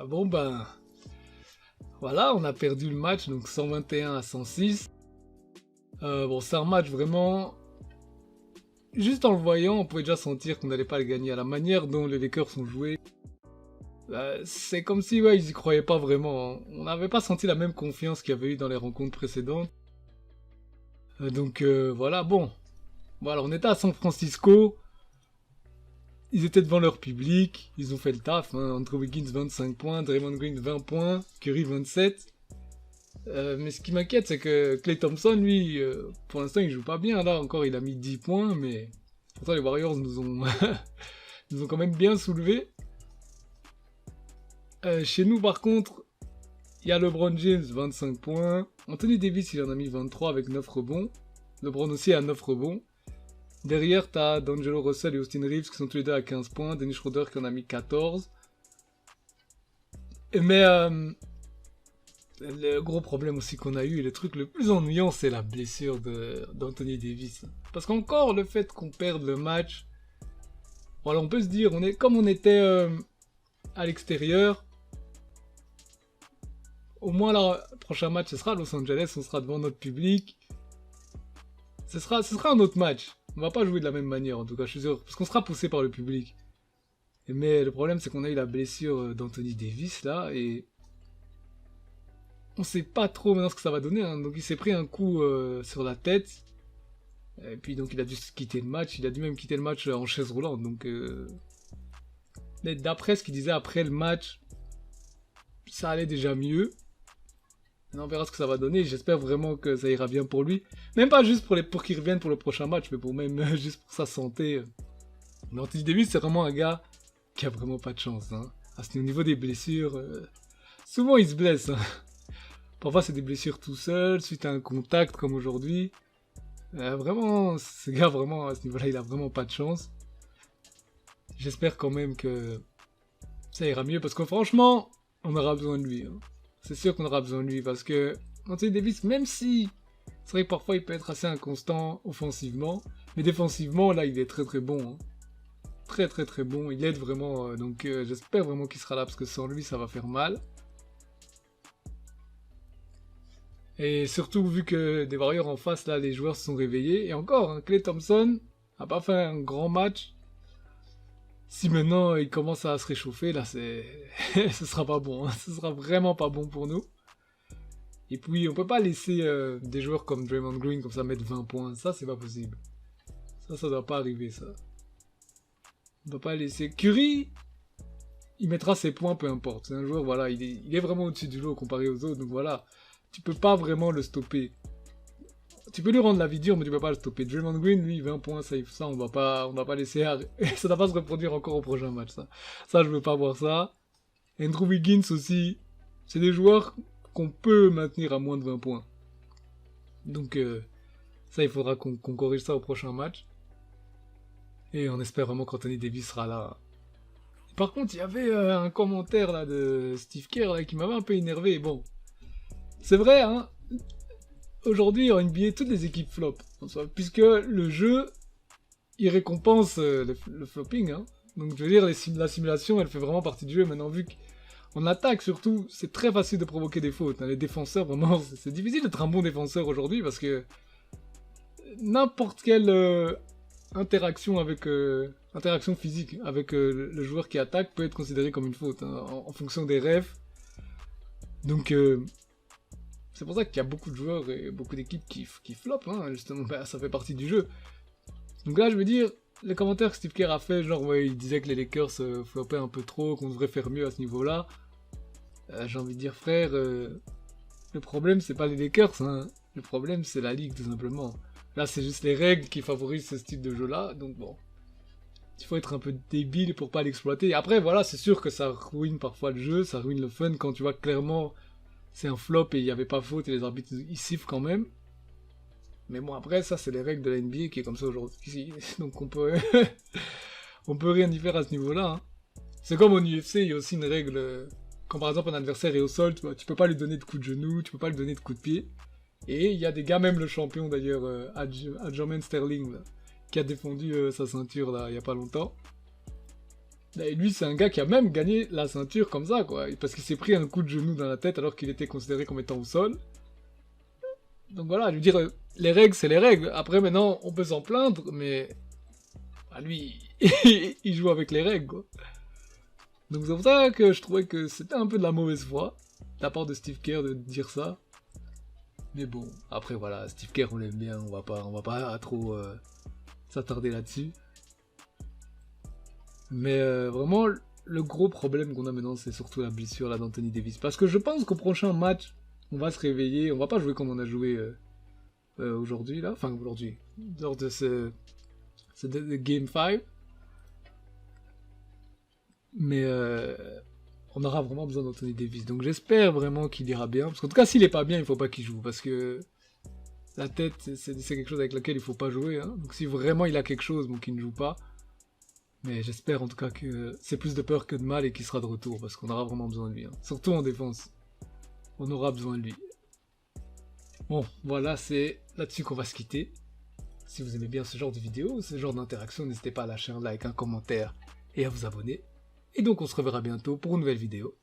Bon ben, voilà, on a perdu le match, donc 121 à 106. Bon, c'est un match vraiment... Juste en le voyant, on pouvait déjà sentir qu'on n'allait pas le gagner. À la manière dont les Lakers ont joué, c'est comme si ouais, ils y croyaient pas vraiment, hein. On n'avait pas senti la même confiance qu'il y avait eu dans les rencontres précédentes. Voilà, bon. Voilà, on était à San Francisco. Ils étaient devant leur public, ils ont fait le taf, hein. Andrew Wiggins 25 points, Draymond Green 20 points, Curry 27. Mais ce qui m'inquiète, c'est que Klay Thompson, lui, pour l'instant, il joue pas bien. Là, encore, il a mis 10 points, mais pourtant, les Warriors nous ont, nous ont quand même bien soulevés. Chez nous, par contre, il y a LeBron James, 25 points. Anthony Davis, il en a mis 23 avec 9 rebonds. LeBron aussi a 9 rebonds. Derrière, t'as D'Angelo Russell et Austin Reeves qui sont tous les deux à 15 points. Dennis Schroeder qui en a mis 14. Mais le gros problème aussi qu'on a eu, et le truc le plus ennuyant, c'est la blessure d'Anthony Davis. Parce qu'encore, le fait qu'on perde le match, voilà, on peut se dire, comme on était à l'extérieur, au moins le prochain match, ce sera à Los Angeles, on sera devant notre public. Ce sera un autre match. On va pas jouer de la même manière, en tout cas, je suis sûr, parce qu'on sera poussé par le public. Mais le problème, c'est qu'on a eu la blessure d'Anthony Davis, là, et on sait pas trop maintenant ce que ça va donner, hein. Donc il s'est pris un coup sur la tête, et puis donc il a dû quitter le match, il a dû même quitter le match en chaise roulante, donc... Mais d'après ce qu'il disait après le match, ça allait déjà mieux. On verra ce que ça va donner, j'espère vraiment que ça ira bien pour lui. Même pas juste pour qu'il revienne pour le prochain match, mais pour même juste pour sa santé. Mais Anthony Davis, c'est vraiment un gars qui a vraiment pas de chance, hein. Au niveau des blessures, souvent il se blesse, hein. Parfois c'est des blessures tout seul, suite à un contact comme aujourd'hui. Vraiment, ce gars vraiment à ce niveau-là, il a vraiment pas de chance. J'espère quand même que ça ira mieux, parce que franchement, on aura besoin de lui, hein. C'est sûr qu'on aura besoin de lui, parce que Anthony Davis, même si c'est vrai que parfois il peut être assez inconstant offensivement, mais défensivement, là, il est très très bon, hein. Très très très bon, il aide vraiment, j'espère vraiment qu'il sera là, parce que sans lui, ça va faire mal. Et surtout, vu que des Warriors en face, là, les joueurs se sont réveillés, et encore, hein, Klay Thompson a pas fait un grand match. Si maintenant il commence à se réchauffer, là, ce sera pas bon, hein. Ce sera vraiment pas bon pour nous. Et puis, on peut pas laisser des joueurs comme Draymond Green comme ça mettre 20 points. Ça, c'est pas possible. Ça doit pas arriver, ça. On peut pas laisser... Curry, il mettra ses points, peu importe. C'est un joueur, voilà, il est vraiment au-dessus du lot comparé aux autres. Donc voilà, tu peux pas vraiment le stopper. Tu peux lui rendre la vie dure, mais tu peux pas le stopper. Draymond Green, lui, 20 points, ça on va pas laisser... ça va pas se reproduire encore au prochain match, ça. Ça, je veux pas voir ça. Andrew Wiggins aussi. C'est des joueurs qu'on peut maintenir à moins de 20 points. Donc, ça, il faudra qu'on corrige ça au prochain match. Et on espère vraiment qu'Anthony Davis sera là. Par contre, il y avait un commentaire là de Steve Kerr là, qui m'avait un peu énervé. Bon, c'est vrai, hein. Aujourd'hui, en NBA, toutes les équipes flop, puisque le jeu, il récompense le flopping, hein. Donc, je veux dire, la simulation, elle fait vraiment partie du jeu. Maintenant, vu qu'en attaque, surtout, c'est très facile de provoquer des fautes, hein. Les défenseurs, vraiment, c'est difficile d'être un bon défenseur aujourd'hui, parce que n'importe quelle interaction physique avec le joueur qui attaque peut être considérée comme une faute, hein, en fonction des refs. Donc, c'est pour ça qu'il y a beaucoup de joueurs et beaucoup d'équipes qui floppent, hein, justement, bah, ça fait partie du jeu. Donc là, je veux dire, les commentaires que Steve Kerr a fait, genre, ouais, il disait que les Lakers floppaient un peu trop, qu'on devrait faire mieux à ce niveau-là. J'ai envie de dire, frère, le problème, c'est pas les Lakers, hein. Le problème, c'est la ligue, tout simplement. Là, c'est juste les règles qui favorisent ce style de jeu-là, donc bon. Il faut être un peu débile pour pas l'exploiter. Et après, voilà, c'est sûr que ça ruine parfois le jeu, ça ruine le fun quand tu vois clairement c'est un flop et il n'y avait pas faute et les arbitres ils sifflent quand même. Mais bon, après, ça, c'est les règles de la NBA qui est comme ça aujourd'hui. Donc on peut rien y faire à ce niveau-là, hein. C'est comme au UFC, il y a aussi une règle. Quand par exemple un adversaire est au sol, tu peux pas lui donner de coups de genou, tu peux pas lui donner de coups de pied. Et il y a des gars, même le champion d'ailleurs, Aljamain Sterling, là, qui a défendu sa ceinture là, il y a pas longtemps. Et lui, c'est un gars qui a même gagné la ceinture comme ça, quoi. Parce qu'il s'est pris un coup de genou dans la tête alors qu'il était considéré comme étant au sol. Donc voilà, je veux dire, les règles, c'est les règles. Après, maintenant, on peut s'en plaindre, mais... Bah, lui, il joue avec les règles, quoi. Donc c'est pour ça que je trouvais que c'était un peu de la mauvaise foi, de la part de Steve Kerr de dire ça. Mais bon, après voilà, Steve Kerr, on l'aime bien, on va pas trop s'attarder là-dessus. Mais vraiment, le gros problème qu'on a maintenant, c'est surtout la blessure là d'Anthony Davis. Parce que je pense qu'au prochain match, on va se réveiller, on va pas jouer comme on a joué aujourd'hui là, enfin aujourd'hui, lors de ce Game 5. Mais on aura vraiment besoin d'Anthony Davis. Donc j'espère vraiment qu'il ira bien. Parce qu'en tout cas, s'il est pas bien, il faut pas qu'il joue. Parce que la tête, c'est quelque chose avec laquelle il faut pas jouer. Hein. Donc si vraiment il a quelque chose, bon, qu'il ne joue pas. Mais j'espère en tout cas que c'est plus de peur que de mal et qu'il sera de retour. Parce qu'on aura vraiment besoin de lui. Hein. Surtout en défense. On aura besoin de lui. Bon, voilà, c'est là-dessus qu'on va se quitter. Si vous aimez bien ce genre de vidéo, ce genre d'interaction, n'hésitez pas à lâcher un like, un commentaire et à vous abonner. Et donc on se reverra bientôt pour une nouvelle vidéo.